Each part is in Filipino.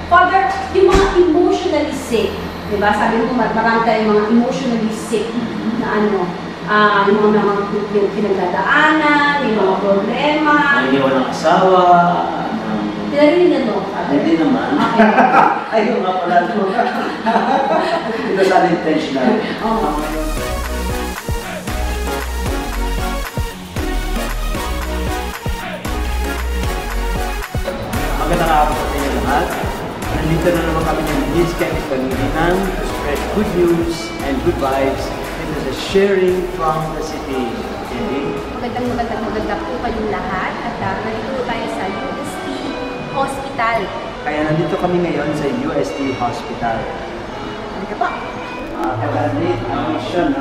Father, yung mga emotionally sick, di ba? Sabi mo, marami tayong mga emotionally sick na ano, yung mga pinagdadaanan, yung mga problema. Naiiwan ng asawa. Tinarinig na no, Father? Hindi naman. Okay. Ayun nga pala ito. Ito sa intentional. Oo. Magandang araw sa inyo lahat. Nandito na naman kami ng Liz Kenneth Pangilinan to spread good news and good vibes into the sharing from the city. Magandang po kayong lahat at nandito tayo sa UST Hospital. Kaya nandito kami ngayon sa UST Hospital. Ano pa? Admission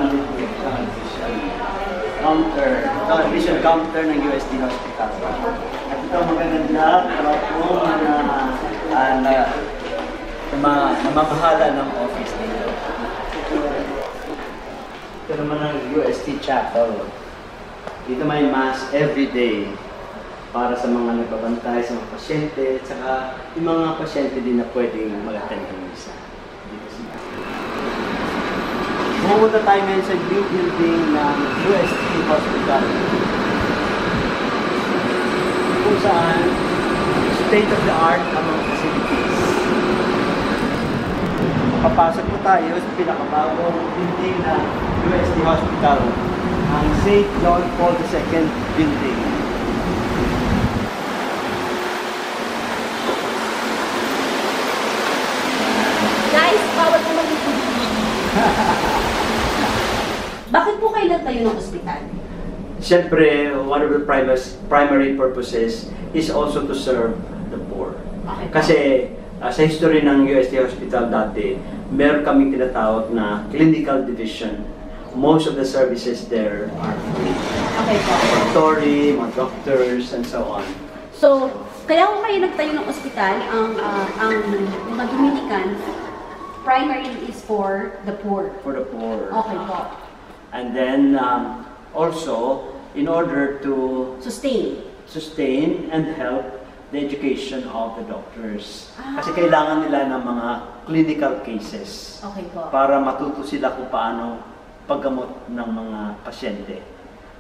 counter. Admission counter ng UST Hospital. At ito magaganda para po namamahala ng office dito. Ito naman ang UST Chapel. Dito may mass every day para sa mga nagbabantay, sa mga pasyente, at saka yung mga pasyente din na pwedeng mag-attend ng misa. Dito sila. Pumunta tayo ngayon sa new building ng UST Hospital. Kung saan state-of-the-art ang mga facilities. Papasok po tayo sa pinakabagong building ng UST Hospital, ang St. John Paul II building. Guys, bawal po mag-ipon. Bakit po kayo nagtayo ng ospital? Siyempre, one of the primary purposes is also to serve the poor. Okay. Kasi sa history ng UST Hospital dati, meron kaming tinatawag na clinical division. Most of the services there are free. Okay po. Laboratory, mga doctors, and so on. So, kaya kung kayo nagtayo ng ospital, ang mga Dominican, primarily is for the poor. For the poor. Okay po. And then, also, in order to sustain and help the education of the doctors. Kasi kailangan nila ng mga clinical cases. Okay po. Para matuto sila kung paano paggamot ng mga pasyente.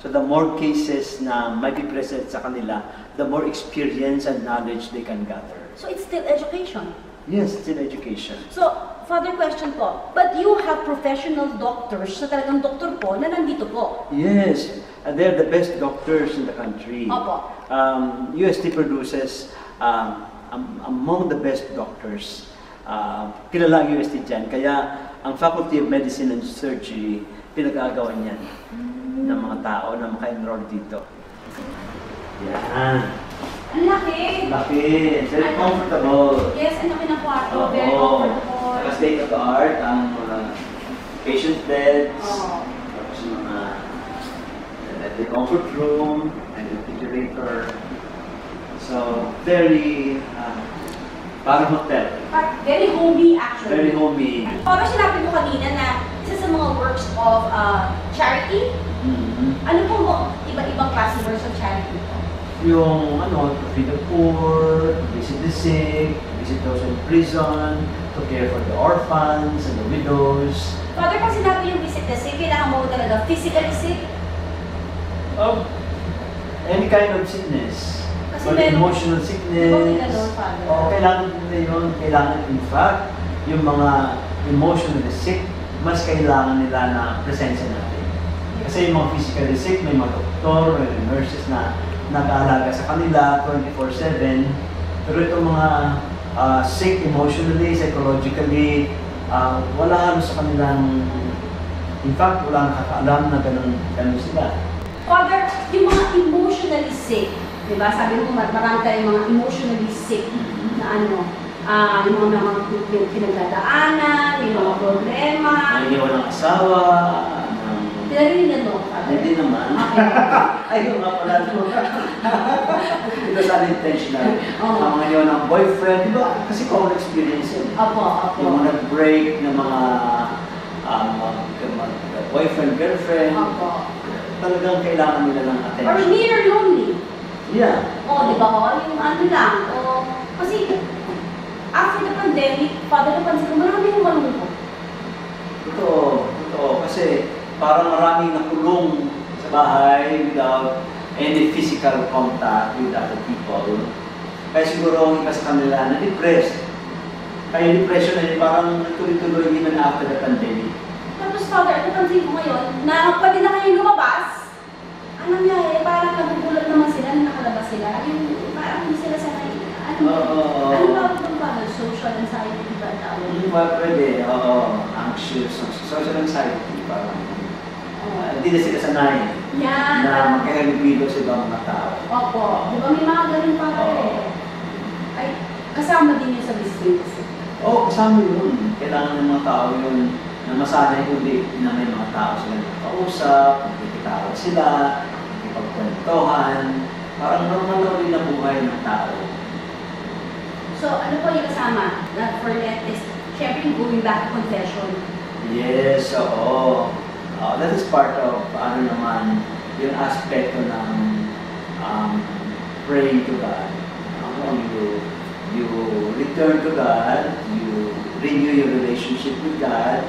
So the more cases na may be present sa kanila, the more experience and knowledge they can gather. So it's still education? Yes, it's in education. So, Father, question po, but you have professional doctors na talagang doktor po na nandito po? Yes, they're the best doctors in the country. Opo. UST produces among the best doctors. Kilala ang UST dyan, kaya ang Faculty of Medicine and Surgery, pinag-aagawan yan ng mga tao na maka-enroll dito. Yan. Ang laki! Laki. It's very comfortable. Yes, ang laki ng kwarto. Oo. Very comfortable. Saka state of the art, ang patient beds, Oo. tapos mga the comfort room, and refrigerator. So, very parang hotel. Very homey actually. Very homey. Parang sinabi mo kanina na isa sa mga works of charity. Ano po mo iba-ibang klase works of charity po? Yung to feed the poor, to visit the sick, visit those in prison, to care for the orphans and the widows. Father, pag sinabi yung visit the sick, kailangan mo talaga physically sick? Any kind of sickness. Kasi Or emotional sickness. Kailangan nila yun. Kailangan, in fact, yung mga emotionally sick, mas kailangan nila na presensya natin. Kasi yung mga physically sick, may mga doktor, may nurses na nag-aalaga sa kanila 24/7. Pero itong mga sick emotionally, psychologically, wala halos sa kanilang, in fact, wala nakakaalam na ganun sila. Father, yung mga emotionally sick, di ba? Sabi mo, marami tayong mga emotionally sick na yung mga pinagdadaanan, yung mga problema. Naiiwan ng asawa. Tinarinig na no, Father? Hindi naman. Okay. Ayun nga pala ito. Ito sa intentional. Oo. Ang mga yun ng boyfriend, di ba? Kasi common experience yun. Opo. Yung nag-break ng mga boyfriend, girlfriend. Opo. Talagang kailangan nila ng attention. Or near lonely. Yeah. Di ba ho? Yung lang. Kasi after the pandemic, Father, napansin ko, marami yung malungkot. Totoo. Kasi parang maraming nakulong sa bahay without any physical contact with other people. Kaya siguro ang iba sa kanila na-depressed. Kaya depression ay parang tuloy-tuloy even after the pandemic. Tapos, Father, napansin ko ngayon, na pwede na kayong lumabas. Ano nangyari? Parang nagugulat naman sila na nakalabas sila. Yung parang hindi sila sanay. Ano ba ito ba? Social anxiety ba ang tawag? Pwede. Anxious. Social anxiety. Parang hindi na sila sanay Yan. na magkahalubilo sa ibang mga tao. Opo. Di ba may mga ganun pa Ay, kasama din yun sa business. Kasama yun. Kailangan ng mga tao yun na masanay ulit na may mga tao sila nakausap, nakikitawag sila, nakikipagkwentuhan. Parang normal na ulit na buhay ng tao. So, ano po yung kasama? That for that is, syempre, going back to confession. Yes, oo. That is part of, naman, yung aspekto ng praying to God. You return to God, you renew your relationship with God.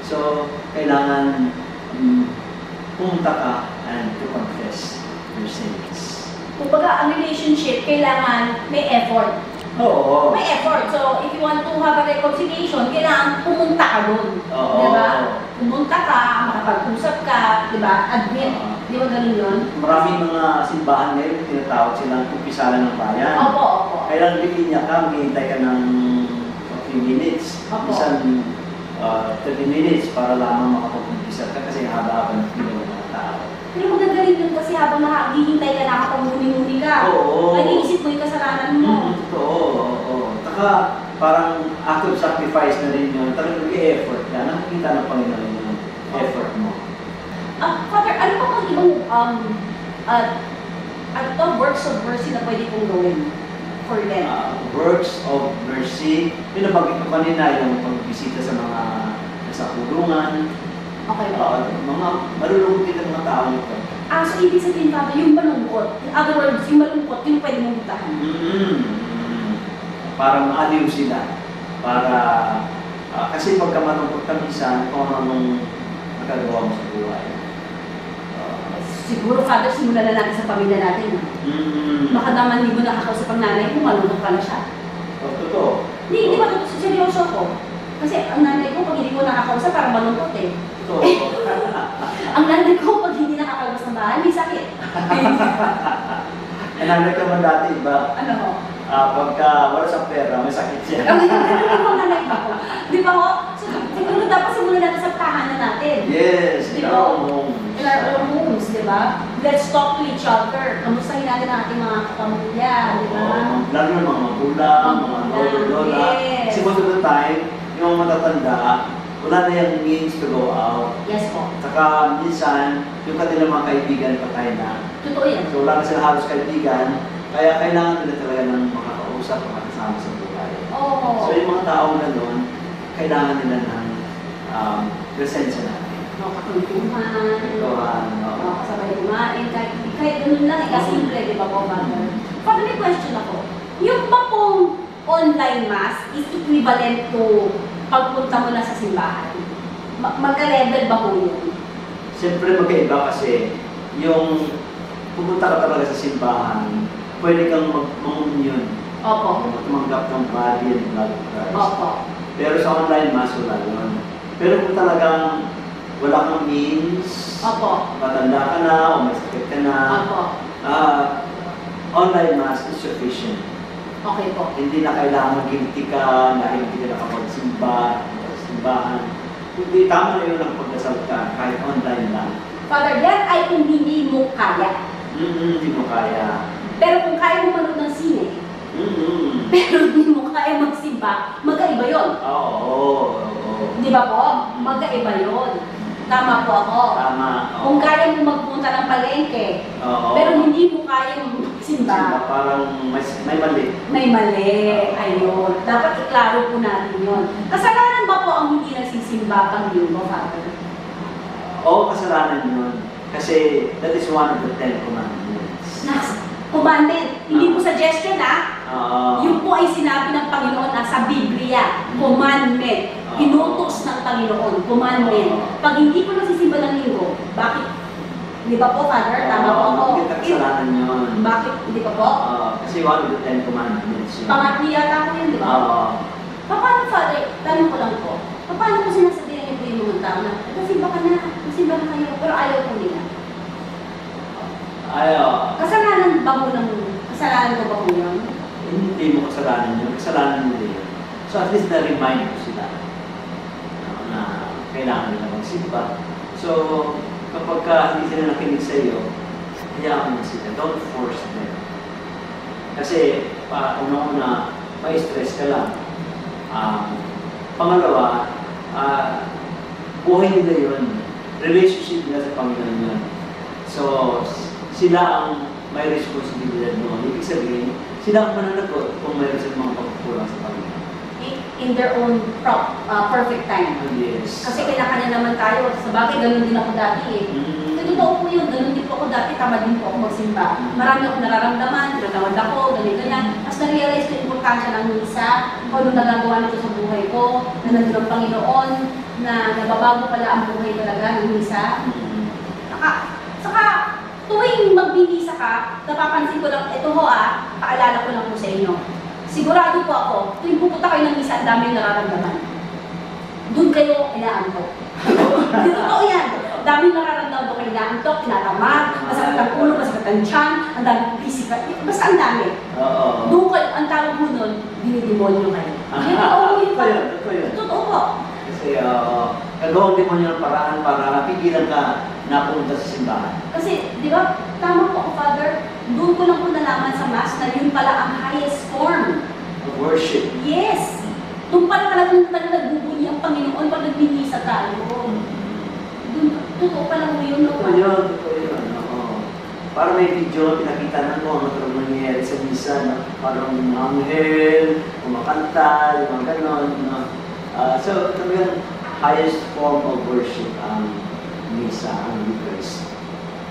So, kailangan pumunta ka and to confess your sins. Kumbaga, ang relationship, kailangan may effort. Oo. May effort. So, if you want to have a reconciliation, kailangan pumunta ka doon. Oo. Diba? Pumunta ka, makapag-usap ka, diba? Admit. Di ba ganun yun? Maraming mga simbahan ngayon, tinatawag silang kumpisalan ng bayan. Opo. Kailangan linya ka, maghihintay ka ng a few minutes. Opo. Minsan 30 minutes para lamang makapag-umpisa ka kasi haba-haba ng pila ng mga tao. Pero maganda rin yun kasi habang nakahihintay ka, nakapag-muni-muni ka. Oo. Ay, iisip mo yung kasalanan mo. Oo. Taka, parang act of sacrifice na rin yun. Talagang mag-e-effort ka. Nakikita ng Panginoon yung effort mo. Father, ano pa bang ibang works of mercy na pwede kong gawin for them? Works of mercy. Yung nabanggit ko kanina, yung pagbisita sa mga nasa kulungan. Okay. Mga malulungkot din ang mga tao nito. So ibig sabihin, Father, yung malungkot. In other words, yung malungkot, yung pwede mong butahan. Para maaliw sila. Para, kasi pagka malungkot ka minsan, kung anong nagagawa mo sa buhay. Siguro, Father, simulan na natin sa pamilya natin. Baka naman hindi mo nakakausap ang nanay mo, malungkot pala siya. Totoo. Hindi ba ito? Seryoso ko. Kasi ang nanay ko, pag hindi ko nakakausap, parang malungkot eh. Totoo. Ang nanay ko, pag hindi nakakalabas ng bahay, may sakit. Ang nanay ko man dati, iba? Ano ho? Pagka wala sa pera, may sakit siya. Ang nanay ko. Di ba ho? So, siguro dapat simulan natin sa tahanan natin. Yes, Di in ba? our homes. In our own homes, di ba? Let's talk to each other. Kamustahin natin ang ating mga kapamilya, di ba? Lalo yung mga magulang, mga lola. Yes. Kasi most of the time, yung matatanda, wala na yung means to go out. Yes po. Saka minsan, yung kanilang mga kaibigan patay na. Totoo yan. So wala na sila halos kaibigan, kaya kailangan nila talaga ng makakausap, makakasama sa buhay. Oo. So yung mga tao na doon, kailangan nila ng presensya natin. Kakwentuhan, Oo. kasabay kumain, kahit ganun lang, kasimple, di ba po, Mother? Pag may question ako, yung ba pong online mass is equivalent to pagpunta mo na sa simbahan? Magka-level ba po yun? Siyempre magkaiba kasi yung pumunta ka talaga sa simbahan, pwede kang mag-communion. Opo. Tumanggap ng body and blood of Christ. Opo. Pero sa online mass, wala yun. Pero kung talagang wala kang means, Opo. matanda ka na o may sakit ka na, Opo. online mass is sufficient. Okay po. Hindi na kailangan guilty ka, na hindi ka nakapagsimba, simbahan. Hindi, tama na yun ang pagdasal ka, kahit online lang. Father, yan ay kung hindi mo kaya. Hindi mo kaya. Pero kung kaya mo manood ng sine, pero hindi mo kaya magsimba, magkaiba yun. Oo. Di ba po? Magkaiba yun. Tama po ako. Tama. Kung kaya mo magpunta ng palengke, Oo. pero hindi mo kaya magsimba, Parang may mali. may mali. Ayun. Dapat iklaro po natin yun. Kasalanan ba po ang hindi nagsisimba pag linggo, Father? Oo, kasalanan yun. Kasi that is one of the 10 commandments. Commandment. Hindi po suggestion Oo. Yun po ay sinabi ng Panginoon na sa Biblia. Biblia, commandment, inutos ng Panginoon, commandment. Pag hindi ko nagsisimba ng linggo, bakit? Di ba po, Father? Tama po ako. Hindi kita kasalanan yun. Bakit? Hindi pa po? Kasi one of the 10 commandments yun. Pangatli yata ko yun, di ba? Paano, Father? Tanong ko lang po. Paano ko sinasabihan niyo po yung mga tao na, nagsimba ka na kayo, pero ayaw ko nila. Ayaw. Kasalanan ko ba po yun? Hindi mo kasalanan yun. Kasalanan nila yun. So at least na-remind ko sila na kailangan nila magsimba. So, kapag hindi sila nakinig sa iyo, hayaan mo sila. Don't force them. Kasi, una-una, ma-stress ka lang. Pangalawa, buhay nila yun. Relationship nila sa Panginoon yun. So, sila ang may responsibilidad noon. Ibig sabihin, sila ang mananagot kung mayroon sa mga pagkukulang sa Panginoon. In their own perfect time. Yes. Kasi kailangan naman tayo. Sa bagay, ganun din ako dati eh. Totoo po yun, ganun din po ako dati, tama din po ako magsimba. Marami akong nararamdaman, tinatawad ako, ganyan. Tapos na-realize ko yung importansya ng misa, kung ano nagagawa nito sa buhay ko, na nandun ang Panginoon, na nababago pala ang buhay talaga ng misa. Saka, tuwing magbibisa ka, napapansin ko lang, ito ho paalala ko lang po sa inyo. Sigurado po ako, tuwing pupunta kayo ng misa, ang daming nararamdaman. Doon kayo inaantok. Totoo yan. Daming nararamdaman kayo inaantok, tinatamad, masakit ang ulo, masakit ang tiyan, ang daming physical. Basta ang dami. Doon kayo, ang tawag mo nun, dinidemonyo kayo. Totoo po. Kasi gagawin din mo yung paraan para napigilan ka na pumunta sa simbahan. Kasi, di ba, tama po ako, Father, doon ko lang po nalaman sa Mass na yun pala ang highest form of worship. Yes! Doon pala talagang nagbubunyi ang Panginoon pag nagbibisa tayo. Totoo pala mo yun, no? Totoo yun. Para may video, pinakita na mo ano talagang nangyayari sa misa, parang anghel, kumakanta, yung mga ganon. So, talagang highest form of worship ang misa, ang Eucharist.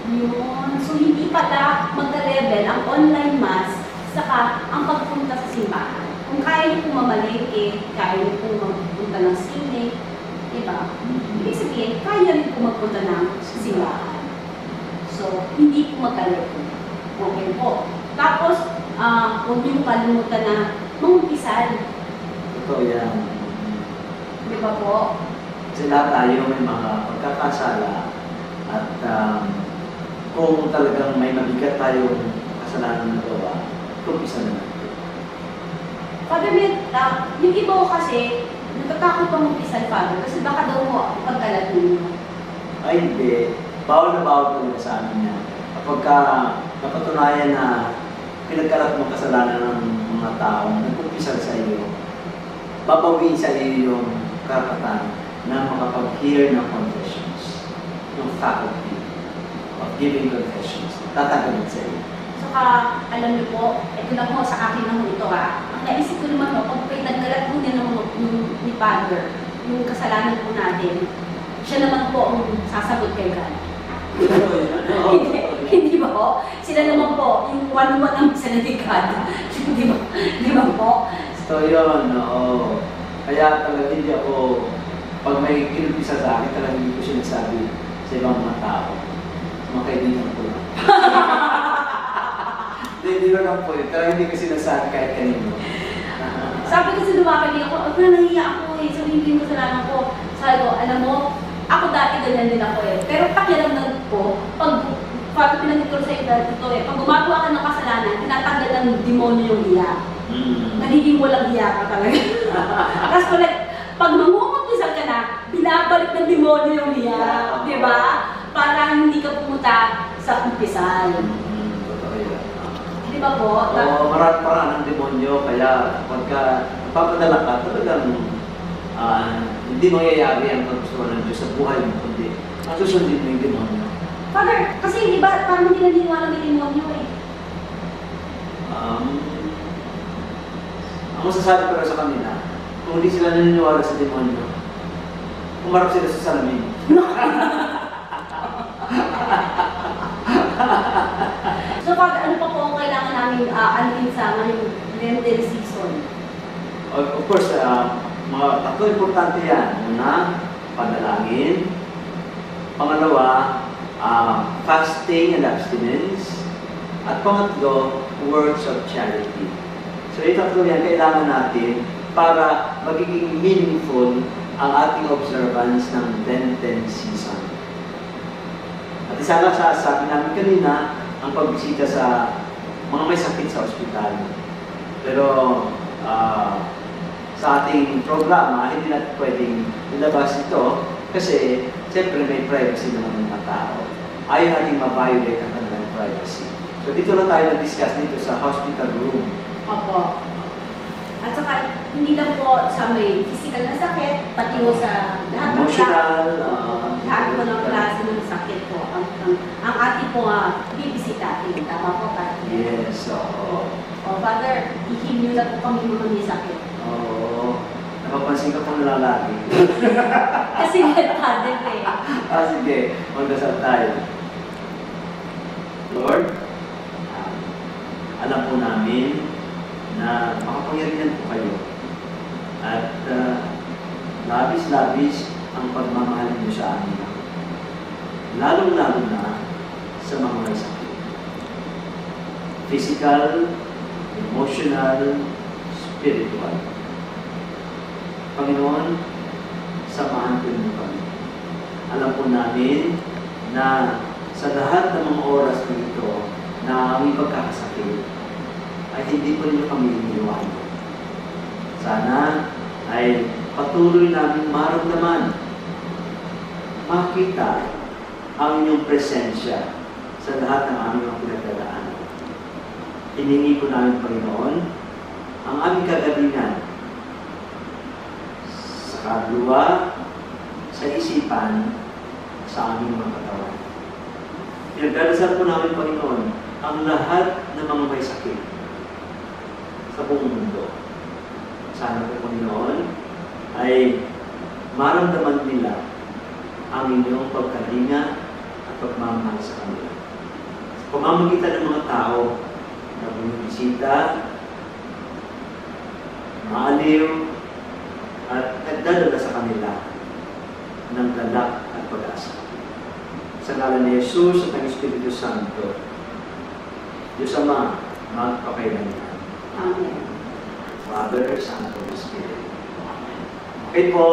Yun. So, hindi pala magka-level ang online mass saka ang pagpunta sa simbahan. Kung kaya niyo pong mamalengke, kaya niyo pong magpunta ng sine, diba? Ibig sabihin, kaya niyo pong magpunta ng simbahan. So, hindi po magka-level. Okay po. Tapos, huwag niyo kalimutan na mangumpisal. Totoo yan. Di ba po? Kasi lahat tayo may mga pagkakasala at kung talagang may mabigat tayong kasalanan na gawa, kumpisa na natin. Father, yung iba ko kasi, natatakot pang mag-isal, Father, kasi baka daw mo pagkalat ninyo. Ay, hindi. Bawal na bawal talaga sa amin yan. Kapag napatunayan na pinagkalat mo kasalanan ng mga tao, nagkumpisal sa iyo, babawiin sa iyo yung karapatan na makapag-hear ng confessions, yung faculty of giving confessions, tatagalit sa iyo. Saka, alam niyo po, ito lang po sa akin naman ito Ang naisip ko naman po, pag pinagkalat po niya ni Father, yung kasalanan po natin, siya naman po ang sasagot kay God. Hindi ba po? Sila naman po, yung one-one ang sila ni God. Di ba po? So yun, kaya talaga hindi ako, pag may kinumpisa sa akin, talaga hindi ko sinasabi sa ibang mga tao. Mga kaibigan ko lang. Hindi ko lang po yun. Talaga hindi ko sinasabi kahit kanino. Sabi kasi lumakad ako, nahiya ako sabihin ko kasalanan ko. Sabi ko, alam mo, ako dati ganyan din ako Pero pakiramdam ko, pag pinanggit ko sa iyo dito pag gumagawa ka ng kasalanan, tinatanggal ng demonyo yung hiya. Nagiging walang hiya ka talaga. Tapos pag mamumagpisal ka na, binabalik ng demonyo yung hiya. Di ba? Para hindi ka pumunta sa kumpisal. Totoo yun. Di ba po? Parang ng demonyo, kaya pagka napapadala ka, talagang hindi mangyayari ang paggustuhan ng Diyos sa buhay mo, kundi susundin mo yung demonyo. Father, kasi iba, parang hindi naniniwala may demonyo Ang masasabi ko sa kanila, kung hindi sila naniniwala sa demonyo, umarap sila sa salamin. So, Father, ano pa po ang kailangan namin anuin sa ngayong Lenten season? Of course, mga tatlo importante yan. Una, panalangin. Pangalawa, fasting and abstinence. At pangatlo, works of charity. So yung tatlo yan, kailangan natin para magiging meaningful ang ating observance ng Lenten season. At isa nga sa sabi namin kanina, ang pagbisita sa mga may sakit sa ospital. Pero sa ating programa, hindi natin pwedeng ilabas ito kasi siyempre may privacy naman ng mga tao. Ayaw natin ma-violate ang kanilang privacy. So dito lang tayo nag-discuss dito sa hospital room. Opo. At saka, hindi lang po sa may physical na sakit, pati po sa lahat ng lahat po ng klase ng sakit po. Ang ating po bibisitatin. Tama po, Father? Yes, oo. O, Father, ihim nyo na po kami mga may sakit. Oo. Napapansin ka pong lalaki. Kasi nga, Father eh. Sige. Magdasal tayo. Lord, alam po namin na makapangyarihan po kayo at labis-labis ang pagmamahal niyo sa amin. Lalong-lalo na sa mga may sakit. Physical, emotional, spiritual. Panginoon, samahan po niyo kami. Alam po namin na sa lahat ng mga oras dito na may pagkakasakit, ay hindi po ninyo kami iniiwanan. Sana ay patuloy namin maramdaman, makita ang inyong presensya sa lahat ng aming mga pinagdadaanan. Hiningi po namin, Panginoon, ang aming kagalingan sa kaluluwa, sa isipan, sa aming mga katawan. Pinagdadasal po namin, Panginoon, ang lahat ng mga may sakit sa buong mundo. Sana po, Panginoon, ay maramdaman nila ang inyong pagkalinga at pagmamahal sa kanila. Sa pamamagitan ng mga tao na bumibisita, maaliw, at nagdadala sa kanila ng galak at pag-asa. Sa ngalan ni Jesus at ng Espiritu Santo, Diyos Ama, magpakailanman. Amen. Father, Son, Holy Spirit. Okay po,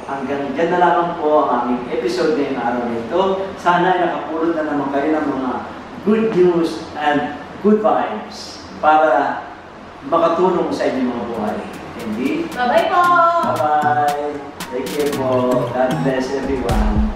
hanggang dyan na lamang po ang aming episode ngayong araw nito. Sana nakapulot na naman kayo ng mga good news and good vibes para makatulong sa inyong mga buhay. Hindi? Bye-bye po! Bye-bye! Take care po. God bless everyone.